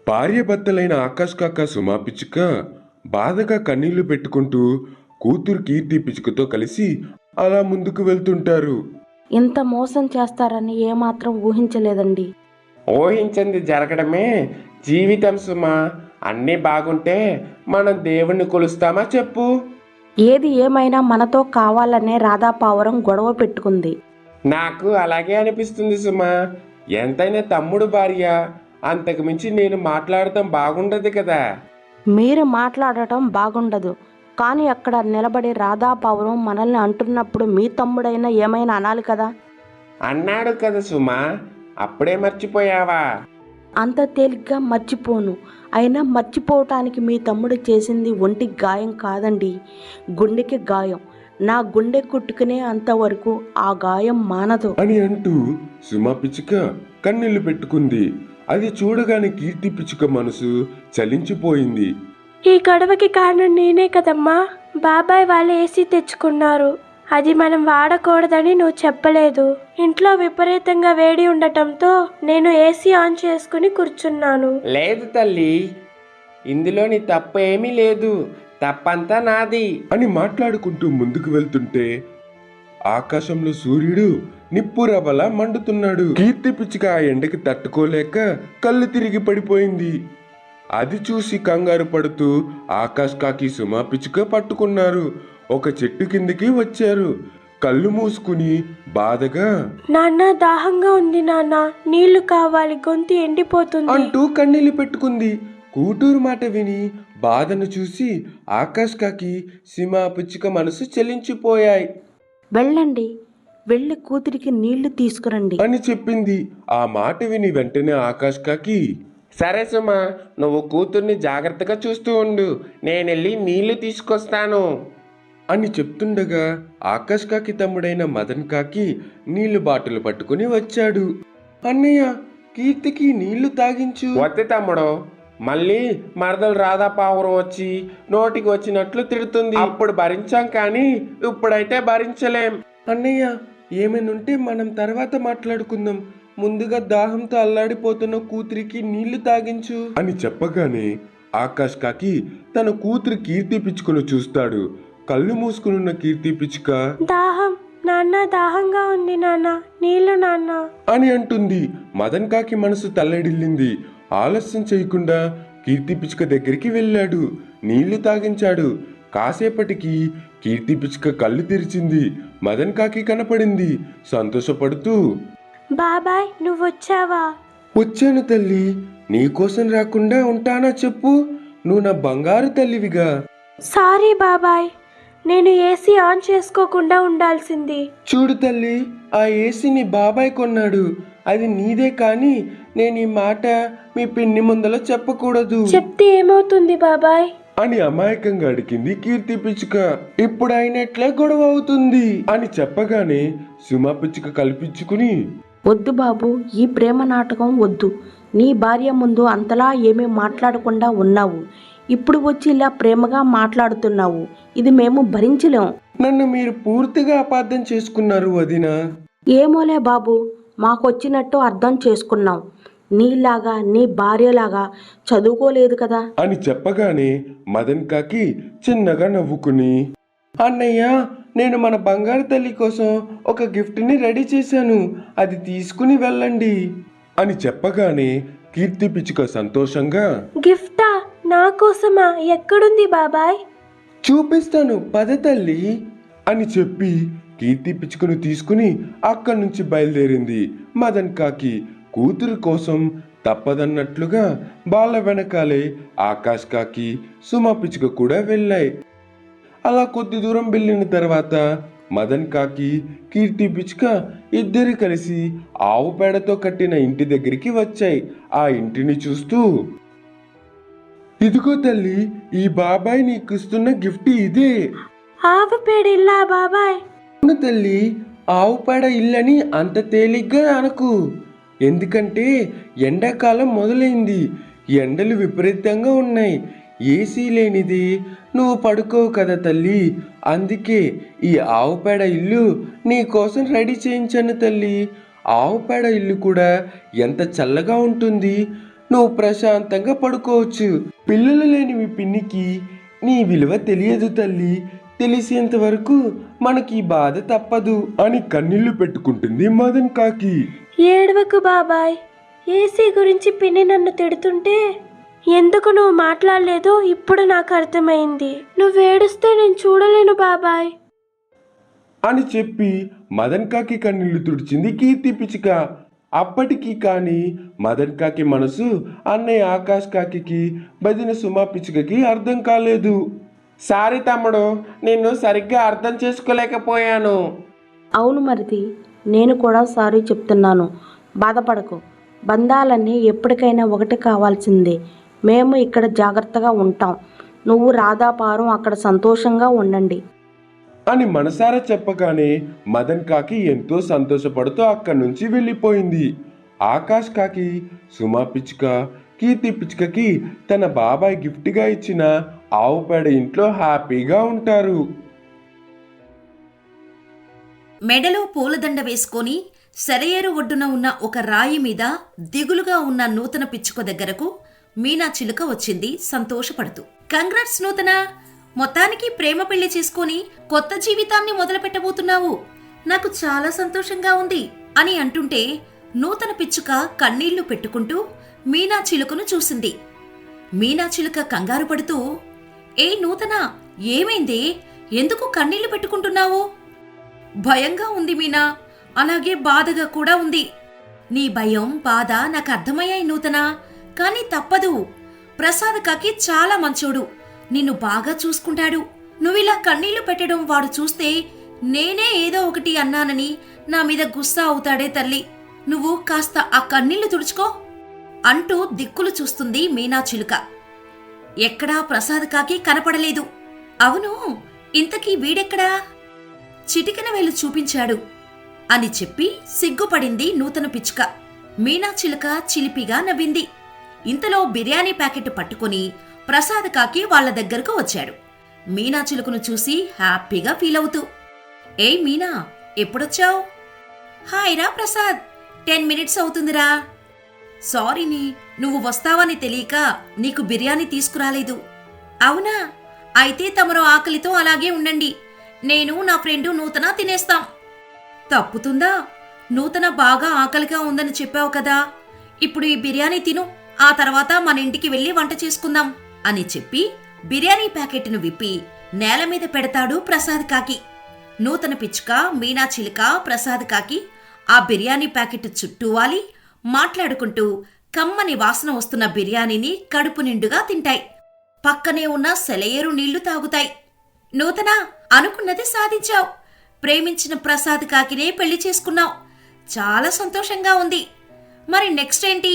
భార్యాభర్తలైన ఆకాష్ కాక సుమా పిచ్చుక బాధగా కన్నీళ్లు పెట్టుకుంటూ కూతురు కీర్తి పిచ్చుకతో కలిసి అలా ముందుకు వెళ్తుంటారు. ఇంత మోసం చేస్తారని ఏమాత్రం ఊహించలేదండి. ఊహించింది జరగడమే జీవితం సుమా. అన్నీ బాగుంటే మనం దేవుణ్ణి కొలుస్తామా చెప్పు? ఏది ఏమైనా మనతో కావాలనే రాధాపావురం గొడవ పెట్టుకుంది. నాకు అలాగే అనిపిస్తుంది సుమా. ఎంతైనా తమ్ముడు భార్య, అంతకు మించి నేను మాట్లాడటం బాగుండదు కదా. మీరు మాట్లాడటం బాగుండదు, కానీ అక్కడ నిలబడి రాధాపావురం మనల్ని అంటున్నప్పుడు మీ తమ్ముడైనా ఏమైనా అనాలి కదా. అన్నాడు కదా సుమా, అప్పుడే మర్చిపోయావా? అంత తేలిగ్గా మర్చిపోను. అయినా మర్చిపోవటానికి మీ తమ్ముడు చేసింది ఒంటికి గాయం కాదండి, గుండెకి గాయం. నా గుండె కుట్టుకునే అంతవరకు ఆ గాయం మానదు అని అంటూ సుమా పిచ్చుక కన్నీళ్లు పెట్టుకుంది. అది చూడగానే కీర్తి పిచ్చుక మనసు చలించిపోయింది. ఈ గొడవకి కారణం నేనే కదమ్మా. బాబాయ్ వాళ్ళు ఏసీ తెచ్చుకున్నారు, అది మనం వాడకూడదని నువ్వు చెప్పలేదు. ఇంట్లో విపరీతంగా వేడి ఉండటంతో నేను ఏసీ ఆన్ చేసుకుని కూర్చున్నాను. లేదు తల్లి, ఇందులో నీ తప్పు ఏమీ లేదు, తప్పంతా నాది అని మాట్లాడుకుంటూ ముందుకు వెళ్తుంటే ఆకాశంలో సూర్యుడు నిప్పురవ్వలా మండుతున్నాడు. కీర్తి పిచ్చుక ఆ ఎండకి తట్టుకోలేక కళ్ళు తిరిగి పడిపోయింది. అది చూసి కంగారు పడుతూ ఆకాష్ కాకి సుమా పిచ్చుక పట్టుకున్నారు. ఒక చెట్టు కిందికి వచ్చారు. కళ్ళు మూసుకుని బాధగా నాన్న దాహంగా ఉంది నాన్న, నీళ్లు కావాలి, గొంతు ఎండిపోతుంది అంటూ కన్నీళ్లు పెట్టుకుంది. కూతురు మాట విని బాధను చూసి ఆకాష్ కాకి సుమా పిచ్చుక మనసు చెల్లించిపోయాయి. వెళ్ళండి, వెళ్ళి కూతురికి నీళ్లు తీసుకురండి అని చెప్పింది. ఆ మాట విని వెంటనే ఆకాష్ కాకి సరే సుమా, నువ్వు కూతుర్ని జాగ్రత్తగా చూస్తూ ఉండు, నేనెళ్ళి నీళ్లు తీసుకొస్తాను అని చెప్తుండగా ఆకాష్ కాకి తమ్ముడైన మదన్ కాకి నీళ్లు బాటిల్ పట్టుకుని వచ్చాడు. అన్నయ్య, కీర్తికి నీళ్లు తాగించు. వద్దు తమ్ముడు, మళ్ళీ మరదలు రాధాపావురం వచ్చి నోటికి వచ్చినట్లు తిడుతుంది. అప్పుడు భరించాం, కానీ ఇప్పుడైతే భరించలేం. అన్నయ్య, ఏమైనుంటే మనం తర్వాత మాట్లాడుకుందాం. ముందుగా దాహంతో అల్లాడిపోతున్న కూతురికి నీళ్లు తాగించు అని చెప్పగానే ఆకాష్ కాకి తన కూతురు కీర్తి పిచ్చుకను చూస్తాడు. కళ్ళు మూసుకునున్న కీర్తి పిచ్చుక దాహం నాన్న, దాహంగా ఉంది నాన్న, నీళ్లు నాన్న అని అంటుంది. మదన్ కాకి మనసు తల్లడిల్లింది. ఆలస్యం చేయకుండా కీర్తి పిచ్చుక దగ్గరికి వెళ్ళాడు. నీళ్లు తాగించాడు. కాసేపటికి కీర్తి పిచ్చుక కళ్ళు తెరిచింది. మదన్ కాకి కనపడింది. సంతోషపడుతూ బాబాయ్ నువ్వు వచ్చావా? వచ్చాను తల్లి. నీకోసం రాకుండా ఉంటానా చెప్పు? నువ్వు నా బంగారు తల్లివిగా. సారీ బాబాయ్, నేను ఏసీ ఆన్ చేసుకోకుండా ఉండాల్సింది. చూడు తల్లి, ఆ ఏసీ నీ బాబాయ్ కొన్నాడు. అది నీదే, కానీ నేను ఈ మాట మీ పిన్ని ముందల చెప్పకూడదు. చెప్తే ఏమవుతుంది బాబాయ్? అని అమాయకంగా అడిగింది కీర్తి పిచ్చుక. ఇప్పుడు అయినట్లే గొడవ అవుతుంది అని చెప్పగానే సుమా పిచ్చుక కల్పించుకుని వద్దు బాబు, ఈ ప్రేమ నాటకం వద్దు. నీ భార్య ముందు అంతలా ఏమీ మాట్లాడకుండా ఉన్నావు, ఇప్పుడు వచ్చి ఇలా ప్రేమగా మాట్లాడుతున్నావు. ఇది మేము భరించలేం. నన్ను మీరు పూర్తిగా అపార్థం చేసుకున్నారు వదినా. ఏమోలే బాబు, మాకొచ్చినట్టు అర్థం చేసుకున్నాం. నీలాగా నీ భార్యలాగా చదువుకోలేదు కదా అని చెప్పగానే మదన్ కాకి చిన్నగా నవ్వుకుని అన్నయ్య, నేను మన బంగారు తల్లి కోసం ఒక గిఫ్ట్ని రెడీ చేశాను, అది తీసుకుని వెళ్ళండి అని చెప్పగానే కీర్తి పిచ్చుక సంతోషంగా గిఫ్టా? నా కోసమా? ఎక్కడుంది బాబాయ్? చూపిస్తాను పద తల్లి అని చెప్పి కీర్తి పిచ్చుకను తీసుకుని అక్కడి నుంచి బయలుదేరింది. మదన్ కాకి కూతురు కోసం తప్పదన్నట్లుగా బాల వెనకాలే ఆకాష్ కాకి సుమా పిచ్చుక కూడా వెళ్ళాయి. అలా కొద్ది దూరం వెళ్ళిన తర్వాత మదన్ కాకి కీర్తి పిచ్చుక ఇద్దరు కలిసి ఆవు పేడతో కట్టిన ఇంటి దగ్గరికి వచ్చాయి. ఆ ఇంటిని చూస్తూ ఇదిగో తల్లి, ఈ బాబాయ్ నీకు ఇస్తున్న గిఫ్ట్ ఇదే. ఆవు పేడ ఇల్లా బాబాయ్? అవును తల్లి, ఆవు పేడ ఇల్లని అంత తేలిగ్గా అనకు. ఎందుకంటే ఎండాకాలం మొదలైంది, ఎండలు విపరీతంగా ఉన్నాయి. ఏసీ లేనిది నువ్వు పడుకోవు కదా తల్లి, అందుకే ఈ ఆవు పేడ ఇల్లు నీ కోసం రెడీ చేయించాను తల్లి. ఆవు పేడ ఇల్లు కూడా ఎంత చల్లగా ఉంటుంది. నువ్వు ప్రశాంతంగా పడుకోవచ్చు. పిల్లలు లేని మీ పిన్నికి నీ విలువ తెలియదు తల్లి. తెలిసేంత వరకు మనకి ఈ బాధ తప్పదు అని కన్నీళ్లు పెట్టుకుంటుంది మదన్ కాకి. ఏడవకు బాబాయ్. ఏసీ గురించి పిన్ని నన్ను తిడుతుంటే ఎందుకు నువ్వు మాట్లాడలేదో ఇప్పుడు నాకు అర్థమైంది. నువ్వు ఏడుస్తే నేను చూడలేను బాబాయ్ అని చెప్పి మదన్ కాకి కన్నీళ్లు తుడిచింది కీర్తి పిచ్చుక. అప్పటికి కానీ మదన్ కాకి మనసు అన్నయ్య ఆకాష్ కాకి బదిన సుమా పిచ్చుకకి అర్థం కాలేదు. సారీ తమ్ముడు, నిన్ను సరిగ్గా అర్థం చేసుకోలేకపోయాను. అవును మరిది, నేను కూడా సారీ చెప్తున్నాను. బాధపడకు. బంధాలన్నీ ఎప్పటికైనా ఒకటి కావాల్సిందే. మేము ఇక్కడ జాగ్రత్తగా ఉంటాం. నువ్వు రాధాపారం అక్కడ సంతోషంగా ఉండండి అని మనసారా చెప్పగానే మదన్ కాకి ఎంతో సంతోషపడుతూ అక్కడి నుంచి వెళ్ళిపోయింది. ఆకాష్ కాకి, సుమా పిచ్చుక, కీర్తి పిచ్చుకకి తన బాబాయ్ గిఫ్ట్గా ఇచ్చిన ఆవు పేడ ఇంట్లో హ్యాపీగా ఉంటారు. మెడలో పూలదండ వేసుకొని సెలయేరు ఒడ్డున ఉన్న ఒక రాయి మీద దిగులుగా ఉన్న నూతన పిచ్చుక దగ్గరకు మీనా చిలుక వచ్చింది సంతోషపడుతూ. కంగ్రాట్స్ నూతన, మొత్తానికి ప్రేమ పెళ్లి చేసుకొని కొత్త జీవితాన్ని మొదలు పెట్టబోతున్నావు. నాకు చాలా సంతోషంగా ఉంది అని అంటుంటే నూతన పిచ్చుక కన్నీళ్లు పెట్టుకుంటూ మీనా చిలుకను చూసింది. మీనా చిలుక కంగారు పడుతూ, ఏ నూతన, ఏమైంది? ఎందుకు కన్నీళ్లు పెట్టుకుంటున్నావు? భయంగా ఉంది మీనా, అలాగే బాధగా కూడా ఉంది. నీ భయం బాధ నాకు అర్థమయ్యాయి నూతన, కానీ తప్పదు. ప్రసాద్ కాకి చాలా మంచోడు, నిన్ను బాగా చూసుకుంటాడు. నువ్విలా కన్నీళ్లు పెట్టడం వాడు చూస్తే నేనే ఏదో ఒకటి అన్నానని నా మీద గుస్సా అవుతాడే తల్లి. నువ్వు కాస్త ఆ కన్నీళ్లు తుడుచుకో అంటూ దిక్కులు చూస్తుంది మీనా చిలుక. ఎక్కడా ప్రసాద్ కాకి కనపడలేదు. అవును, ఇంతకీ వీడెక్కడా? చిటికెన వేలు చూపించాడు అని చెప్పి సిగ్గుపడింది నూతన పిచ్చుక. మీనా చిలుక చిలిపిగా నవ్వింది. ఇంతలో బిర్యానీ ప్యాకెట్ పట్టుకుని ప్రసాద్ కాకి వాళ్ల దగ్గరకు వచ్చాడు. మీనా చిలుకను చూసి హ్యాపీగా ఫీల్ అవుతూ, ఏయ్ మీనా, ఎప్పుడొచ్చావు? హాయ్ రా ప్రసాద్, 10 మినిట్స్ అవుతుందిరా. సారీని, నువ్వు వస్తావని తెలియక నీకు బిర్యానీ తీసుకురాలేదు. అవునా? అయితే తమరు ఆకలితో అలాగే ఉండండి. నేను నా ఫ్రెండు నూతన తినేస్తాం. తప్పుతుందా? నూతన బాగా ఆకలిగా ఉందని చెప్పావు కదా, ఇప్పుడు ఈ బిర్యానీ తిను, ఆ తర్వాత మన ఇంటికి వెళ్ళి వంట చేసుకుందాం అని చెప్పి బిర్యానీ ప్యాకెట్ను విప్పి నేల మీద పెడతాడు ప్రసాద్ కాకి. నూతన పిచ్చుక, మీనా చిలుక, ప్రసాద్ కాకి ఆ బిర్యానీ ప్యాకెట్ చుట్టూ వాలి మాట్లాడుకుంటూ కమ్మని వాసన వస్తున్న బిర్యానీని కడుపు నిండుగా తింటాయి. పక్కనే ఉన్న సెలయేరు నీళ్లు తాగుతాయి. నూతన, అనుకున్నది సాధించావు. ప్రేమించిన ప్రసాద్ కాకినే పెళ్లి చేసుకున్నావు. చాలా సంతోషంగా ఉంది. మరి నెక్స్ట్ ఏంటి?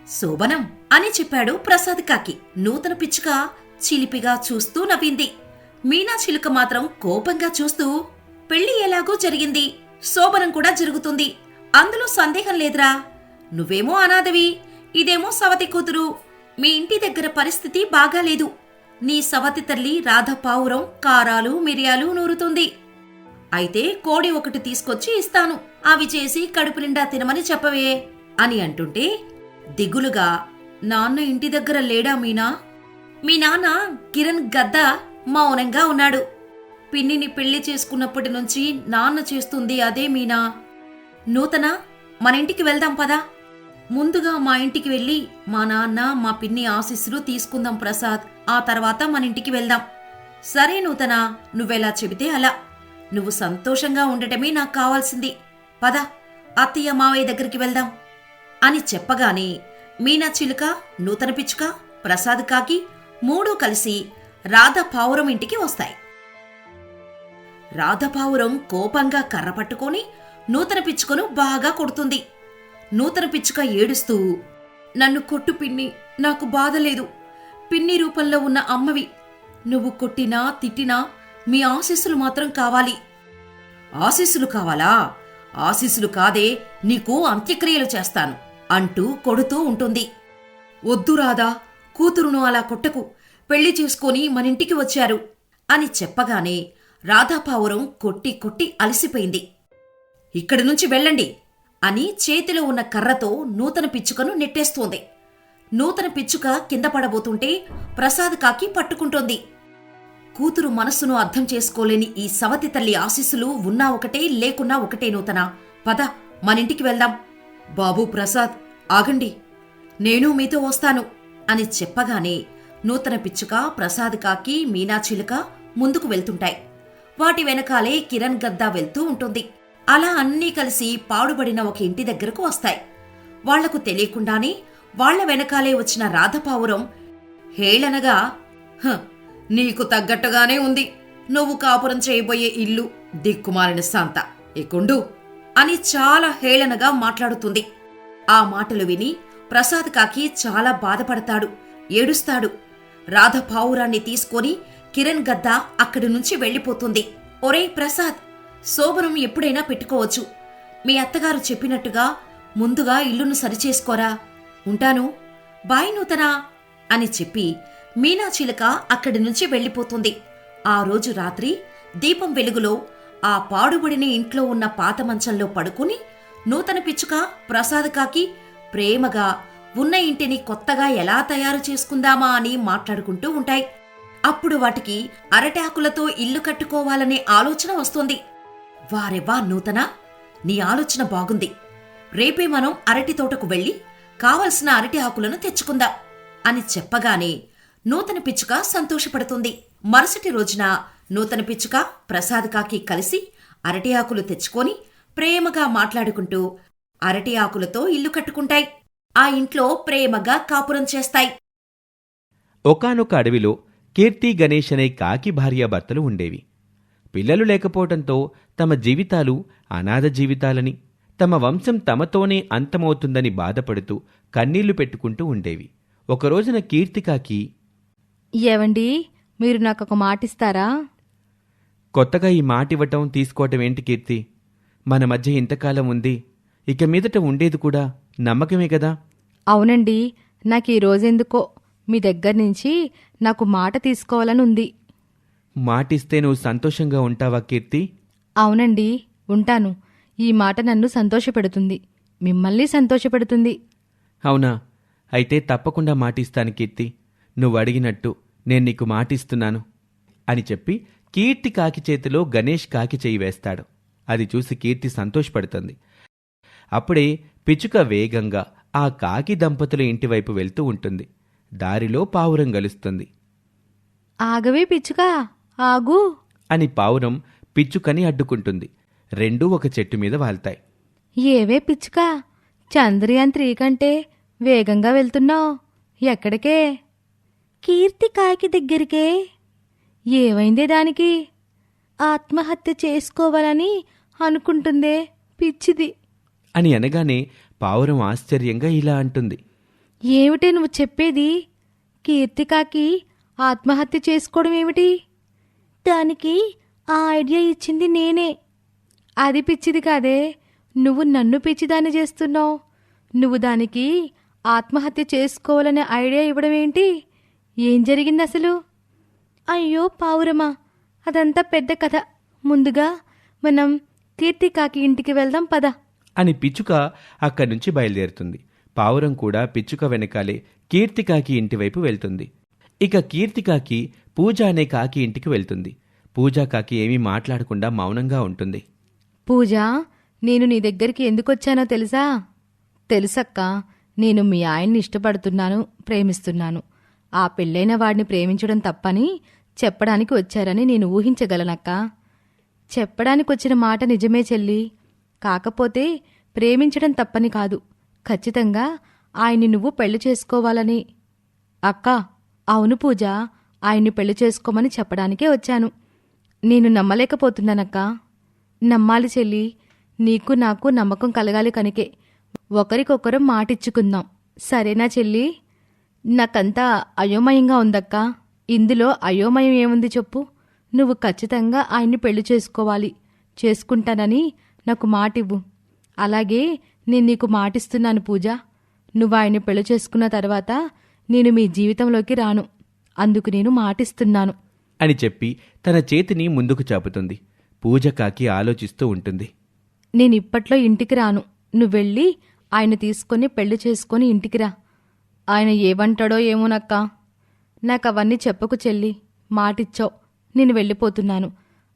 శోభనం అని చెప్పాడు ప్రసాద్ కాకి. నూతన పిచ్చుక చిలిపిగా చూస్తూ నవ్వింది. మీనా చిలుక మాత్రం కోపంగా చూస్తూ, పెళ్లి ఎలాగో జరిగింది, శోభనం కూడా జరుగుతుంది, అందులో సందేహం లేదురా. నువ్వేమో అనాథవి, ఇదేమో సవతి కూతురు. మీ ఇంటి దగ్గర పరిస్థితి బాగాలేదు. నీ సవతి తల్లి రాధ పావురం కారాలు మిరియాలు నూరుతుంది. అయితే కోడి ఒకటి తీసుకొచ్చి ఇస్తాను, అవి చేసి కడుపు నిండా తినమని చెప్పవే అని అంటుంటే దిగులుగా, నాన్న ఇంటి దగ్గర లేడా మీనా? మీ నాన్న కిరణ్ గద్ద మౌనంగా ఉన్నాడు. పిన్నిని పెళ్లి చేసుకున్నప్పటి నుంచి నాన్న చేస్తుంది అదే మీనా. నూతన, మన ఇంటికి వెళ్దాం పదా. ముందుగా మా ఇంటికి వెళ్ళి మా నాన్న మా పిన్ని ఆశీస్సులు తీసుకుందాం ప్రసాద్, ఆ తర్వాత మన ఇంటికి వెళ్దాం. సరే నూతన, నువ్వెలా చెబితే అలా. నువ్వు సంతోషంగా ఉండటమే నాకు కావాల్సింది. పద, అత్తయ్య మావయ్య దగ్గరికి వెళ్దాం అని చెప్పగానే మీనా చిలుక, నూతన పిచ్చుక, ప్రసాద్ కాకి మూడూ కలిసి రాధ పావురం ఇంటికి వస్తాయి. రాధ పావురం కోపంగా కర్ర పట్టుకొని నూతన పిచ్చుకను బాగా కొడుతుంది. నూతన పిచ్చుక ఏడుస్తూ, నన్ను కొట్టు పిన్ని, నాకు బాధలేదు. పిన్ని రూపంలో ఉన్న అమ్మవి. నువ్వు కొట్టినా తిట్టినా మీ ఆశీస్సులు మాత్రం కావాలి. ఆశీస్సులు కావాలా? ఆశీస్సులు కాదే, నీకు అంత్యక్రియలు చేస్తాను అంటూ కొడుతూ ఉంటుంది. వద్దు రాధా, కూతురును అలా కొట్టకు, పెళ్లి చేసుకొని మనింటికి వచ్చారు అని చెప్పగానే రాధాపావురం కొట్టి కొట్టి అలసిపోయింది. ఇక్కడి నుంచి వెళ్ళండి అని చేతిలో ఉన్న కర్రతో నూతన పిచ్చుకను నెట్టేస్తోంది. నూతన పిచ్చుక కింద పడబోతుంటే ప్రసాద్ కాకి పట్టుకుంటోంది. కూతురు మనస్సును అర్థం చేసుకోలేని ఈ సవతి తల్లి ఆశీస్సులు ఉన్నా ఒకటే లేకున్నా ఒకటే నూతన. పద మనింటికి వెళ్దాం. బాబూ ప్రసాద్ ఆగండి, నేను మీతో వస్తాను అని చెప్పగానే నూతన పిచ్చుక, ప్రసాద్ కాకి, మీనాచిలుక ముందుకు వెళ్తుంటాయి. వాటి వెనకాలే కిరణ్ గద్దా వెళ్తూ ఉంటుంది. అలా అన్నీ కలిసి పాడుబడిన ఒక ఇంటి దగ్గరకు వస్తాయి. వాళ్లకు తెలియకుండానే వాళ్ల వెనకాలే వచ్చిన రాధపావురం హేళనగా, నీకు తగ్గట్టుగానే ఉంది, నువ్వు కాపురం చేయబోయే ఇల్లు దిక్కుమాలిన సంత, ఎకుండు అని చాలా హేళనగా మాట్లాడుతుంది. ఆ మాటలు విని ప్రసాద్ కాకి చాలా బాధపడతాడు, ఏడుస్తాడు. రాధపావురాన్ని తీసుకొని కిరణ్ గద్దా అక్కడి నుంచి వెళ్లిపోతుంది. ఒరే ప్రసాద్, శోభనం ఎప్పుడైనా పెట్టుకోవచ్చు. మీ అత్తగారు చెప్పినట్టుగా ముందుగా ఇల్లును సరిచేసుకోరా. ఉంటాను, బాయ్ నూతనా అని చెప్పి మీనాచిలుక అక్కడి నుంచి వెళ్లిపోతుంది. ఆ రోజు రాత్రి దీపం వెలుగులో ఆ పాడుబడిన ఇంట్లో ఉన్న పాత మంచంలో పడుకుని నూతన పిచ్చుక, ప్రసాద్ కాకి ప్రేమగా ఉన్న ఇంటిని కొత్తగా ఎలా తయారు చేసుకుందామా అని మాట్లాడుకుంటూ ఉంటాయి. అప్పుడు వాటికి అరటాకులతో ఇల్లు కట్టుకోవాలనే ఆలోచన వస్తుంది. వారెవ్వా నూతన, నీ ఆలోచన బాగుంది. రేపే మనం అరటి తోటకు వెళ్లి కావలసిన అరటి ఆకులను తెచ్చుకుందాం అని చెప్పగానే నూతన పిచ్చుక సంతోషపడుతుంది. మరుసటి రోజున నూతన పిచ్చుక, ప్రసాద్ కాకి కలిసి అరటి ఆకులు తెచ్చుకొని ప్రేమగా మాట్లాడుకుంటూ అరటి ఆకులతో ఇల్లు కట్టుకుంటాయి. ఆ ఇంట్లో ప్రేమగా కాపురం చేస్తాయి. ఒకానొక అడవిలో కీర్తి, గణేష్ అనే కాకి భార్యాభర్తలు ఉండేవి. పిల్లలు లేకపోవటంతో తమ జీవితాలు అనాథ జీవితాలని, తమ వంశం తమతోనే అంతమవుతుందని బాధపడుతూ కన్నీళ్లు పెట్టుకుంటూ ఉండేవి. ఒకరోజున కీర్తికాకి, ఏవండి, మీరు నాకొక మాటిస్తారా? కొత్తగా ఈ మాటివ్వటం తీసుకోవటం ఏంటి కీర్తి? మన మధ్య ఇంతకాలం ఉంది, ఇక మీదట ఉండేది కూడా నమ్మకమే కదా. అవునండి, నాకు ఈ రోజెందుకో మీ దగ్గర నుంచి నాకు మాట తీసుకోవాలని ఉంది. మాటిస్తే నువ్వు సంతోషంగా ఉంటావా కీర్తి? అవునండి, ఉంటాను. ఈ మాట నన్ను సంతోషపెడుతుంది, మిమ్మల్ని సంతోషపెడుతుంది. అవునా? అయితే తప్పకుండా మాటిస్తాను కీర్తి. నువ్వు అడిగినట్టు నేను నీకు మాటిస్తున్నాను అని చెప్పి కీర్తి కాకి చేతిలో గణేష్ కాకి చెయ్యి వేస్తాడు. అది చూసి కీర్తి సంతోషపడుతుంది. అప్పుడే పిచ్చుక వేగంగా ఆ కాకి దంపతుల ఇంటివైపు వెళ్తూ ఉంటుంది. దారిలో పావురం గలుస్తుంది. ఆగవే పిచ్చుకా, ఆగు అని పావురం పిచ్చుకని అడ్డుకుంటుంది. రెండూ ఒక చెట్టు మీద వాల్తాయి. ఏవే పిచ్చుకా, చంద్రయాన్ 3 కంటే వేగంగా వెళ్తున్నావు, ఎక్కడికే? కీర్తి కాకి దగ్గరికే. ఏమైందే దానికి? ఆత్మహత్య చేసుకోవాలని అనుకుంటుందే పిచ్చిది అని అనగానే పావురం ఆశ్చర్యంగా ఇలా అంటుంది. ఏమిటే నువ్వు చెప్పేది? కీర్తికాకి ఆత్మహత్య చేసుకోవడం ఏమిటి? దానికి ఆ ఐడియా ఇచ్చింది నేనే. అది పిచ్చిది కాదే, నువ్వు నన్ను పిచ్చిదాన్ని చేస్తున్నావు. నువ్వు దానికి ఆత్మహత్య చేసుకోవాలనే ఐడియా ఇవ్వడం ఏంటి? ఏం జరిగింది అసలు? అయ్యో పావురమా, అదంతా పెద్ద కథ. ముందుగా మనం కీర్తికాకి ఇంటికి వెళ్దాం పద అని పిచ్చుక అక్కడి నుంచి బయలుదేరుతుంది. పావురం కూడా పిచ్చుక వెనకాలే కీర్తికాకి ఇంటివైపు వెళ్తుంది. ఇక కీర్తికాకి పూజ అనే కాకి ఇంటికి వెళ్తుంది. పూజా కాకి ఏమీ మాట్లాడకుండా మౌనంగా ఉంటుంది. పూజ, నేను నీ దగ్గరికి ఎందుకొచ్చానో తెలుసా? తెలుసక్క, నేను మీ ఆయన్ని ఇష్టపడుతున్నాను, ప్రేమిస్తున్నాను. ఆ పెళ్ళైన వాడిని ప్రేమించడం తప్పని చెప్పడానికి వచ్చారని నేను ఊహించగలనక్క. చెప్పడానికొచ్చిన మాట నిజమే చెల్లి. కాకపోతే ప్రేమించడం తప్పని కాదు, ఖచ్చితంగా ఆయన్ని నువ్వు పెళ్లి చేసుకోవాలని. అక్క, అవును పూజ, ఆయన్ని పెళ్లి చేసుకోమని చెప్పడానికే వచ్చాను. నేను నమ్మలేకపోతున్నానక్క. నమ్మాలి చెల్లి, నీకు నాకు నమ్మకం కలగాలి కనుకే ఒకరికొకరం మాటిచ్చుకుందాం, సరేనా చెల్లి? నాకంతా అయోమయంగా ఉందక్క. ఇందులో అయోమయం ఏముంది చెప్పు? నువ్వు ఖచ్చితంగా ఆయన్ని పెళ్లి చేసుకోవాలి, చేసుకుంటానని నాకు మాటివ్వు. అలాగే నేను నీకు మాటిస్తున్నాను పూజ, నువ్వు ఆయన్ని పెళ్లి చేసుకున్న తర్వాత నేను మీ జీవితంలోకి రాను, అందుకు నేను మాటిస్తున్నాను అని చెప్పి తన చేతిని ముందుకు చాపుతుంది. పూజ కాకి ఆలోచిస్తూ ఉంటుంది. నేనిప్పట్లో ఇంటికి రాను, నువ్వెళ్ళి ఆయన తీసుకొని పెళ్లి చేసుకొని ఇంటికి రా. ఆయన ఏమంటాడో ఏమోనక్క. నాకు అవన్నీ చెప్పకు చెల్లి, మాటిచ్చావు. నేను వెళ్ళిపోతున్నాను.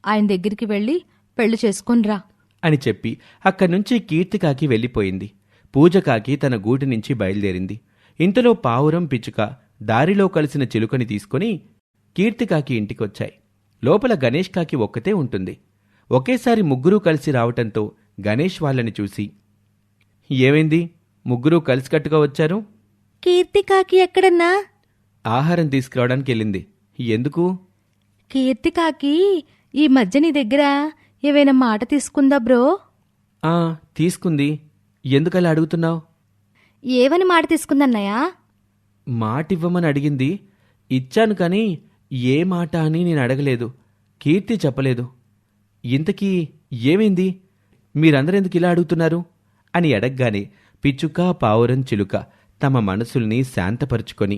ఆయన దగ్గరికి వెళ్ళి పెళ్లి చేసుకొనిరా అని చెప్పి అక్కడి నుంచి కీర్తికాకి వెళ్ళిపోయింది. పూజకాకి తన గూటి నుంచి బయలుదేరింది. ఇంతలో పావురం పిచ్చుక దారిలో కలిసిన చిలుకని తీసుకుని కీర్తికాకి ఇంటికొచ్చాయి. లోపల గణేష్ కాకి ఒక్కతే ఉంటుంది. ఒకేసారి ముగ్గురూ కలిసి రావటంతో గణేష్ వాళ్ళని చూసి, ఏమైంది, ముగ్గురూ కలిసికట్టుగా వచ్చారు? కీర్తికాకి ఎక్కడన్నా? ఆహారం తీసుకురావడానికి వెళ్ళింది. ఎందుకు? కీర్తికాకి ఈ మధ్య నీ దగ్గర ఏవైనా మాట తీసుకుందా బ్రో? ఆ తీసుకుంది. ఎందుకలా అడుగుతున్నావు? ఏవని మాట తీసుకుందన్నయ్యా? మాటివ్వమని అడిగింది. ఇచ్చాను కానీ ఏ మాట అని నేను అడగలేదు. కీర్తి చెప్పలేదు. ఇంతకీ ఏమైంది? మీరందరెందుకు ఇలా అడుగుతున్నారు అని అడగగానే పిచ్చుక పావురం చిలుక తమ మనసుల్ని శాంతపరుచుకొని,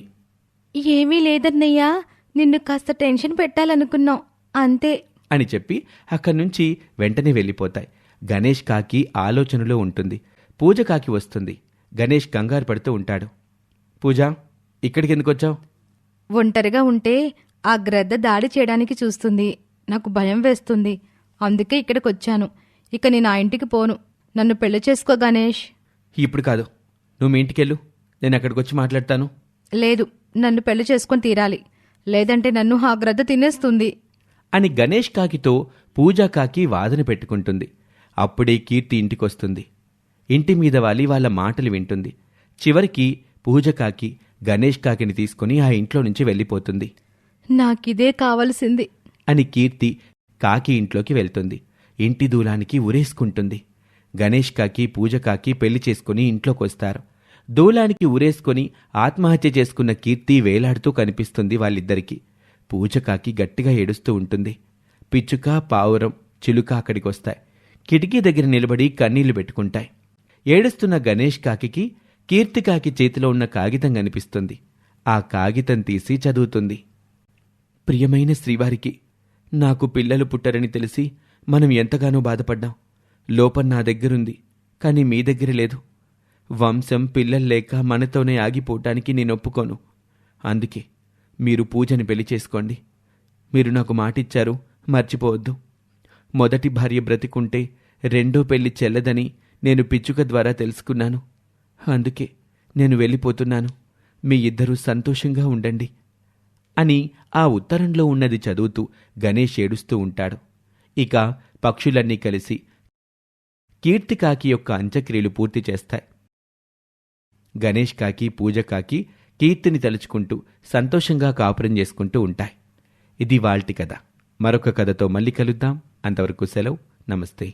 ఏమీ లేదన్నయ్యా, నిన్ను కాస్త టెన్షన్ పెట్టాలనుకున్నాం అంతే అని చెప్పి అక్కడి నుంచి వెంటనే వెళ్ళిపోతాయి. గణేష్ కాకి ఆలోచనలో ఉంటుంది. పూజ కాకి వస్తుంది. గణేష్ కంగారు పడుతూ ఉంటాడు. పూజ, ఇక్కడికి ఎందుకొచ్చావు? ఒంటరిగా ఉంటే ఆ గ్రద్ద దాడి చేయడానికి చూస్తుంది. నాకు భయం వేస్తుంది. అందుకే ఇక్కడికొచ్చాను. ఇక నేను ఆ ఇంటికి పోను. నన్ను పెళ్లి చేసుకో గణేష్. ఇప్పుడు కాదు, నువ్వు మీ ఇంటికెళ్ళు. నేను అక్కడికొచ్చి మాట్లాడతాను. లేదు, నన్ను పెళ్లి చేసుకొని తీరాలి. లేదంటే నన్ను ఆ గ్రద్ద తినేస్తుంది అని గణేష్ కాకితో పూజా కాకి వాదన పెట్టుకుంటుంది. అప్పుడే కీర్తి ఇంటికొస్తుంది. ఇంటి మీద వాలి వాళ్ళ మాటలు వింటుంది. చివరికి పూజ కాకి గణేష్ కాకిని తీసుకుని ఆ ఇంట్లో నుంచి వెళ్ళిపోతుంది. నాకిదే కావలసింది అని కీర్తి కాకి ఇంట్లోకి వెళ్తుంది. ఇంటి దూలానికి ఉరేసుకుంటుంది. గణేష్ కాకి పూజ కాకి పెళ్లి చేసుకుని ఇంట్లోకొస్తారు. దూలానికి ఉరేసుకొని ఆత్మహత్య చేసుకున్న కీర్తి వేలాడుతూ కనిపిస్తుంది వాళ్ళిద్దరికీ. పూజ కాకి గట్టిగా ఏడుస్తూ ఉంటుంది. పిచ్చుక పావురం చిలుక అక్కడికొస్తాయి. కిటికీ దగ్గర నిలబడి కన్నీళ్లు పెట్టుకుంటాయి. ఏడుస్తున్న గణేష్ కాకి కీర్తికాకి చేతిలో ఉన్న కాగితం కనిపిస్తుంది. ఆ కాగితం తీసి చదువుతుంది. ప్రియమైన శ్రీవారికి, నాకు పిల్లలు పుట్టరని తెలిసి మనం ఎంతగానో బాధపడ్డాం. లోపం నా దగ్గరుంది, కానీ మీ దగ్గర లేదు. వంశం పిల్లలు లేక మనతోనే ఆగిపోవటానికి నేను ఒప్పుకోను. అందుకే మీరు పూజని పెళ్లి చేసుకోండి. మీరు నాకు మాటిచ్చారు, మర్చిపోవద్దు. మొదటి భార్య బ్రతికుంటే రెండో పెళ్లి చెల్లదని నేను పిచ్చుక ద్వారా తెలుసుకున్నాను. అందుకే నేను వెళ్ళిపోతున్నాను. మీ ఇద్దరూ సంతోషంగా ఉండండి అని ఆ ఉత్తరంలో ఉన్నది చదువుతూ గణేష్ ఏడుస్తూ ఉంటాడు. ఇక పక్షులన్నీ కలిసి కీర్తికాకి యొక్క అంత్యక్రియలు పూర్తి చేస్తాయి. గణేష్ కాకి పూజ కాకి కీర్తిని తలుచుకుంటూ సంతోషంగా కాపురం చేసుకుంటూ ఉంటాయి. ఇది వాల్టి కథ. మరొక కథతో మళ్ళీ కలుద్దాం. అంతవరకు సెలవు. నమస్తే.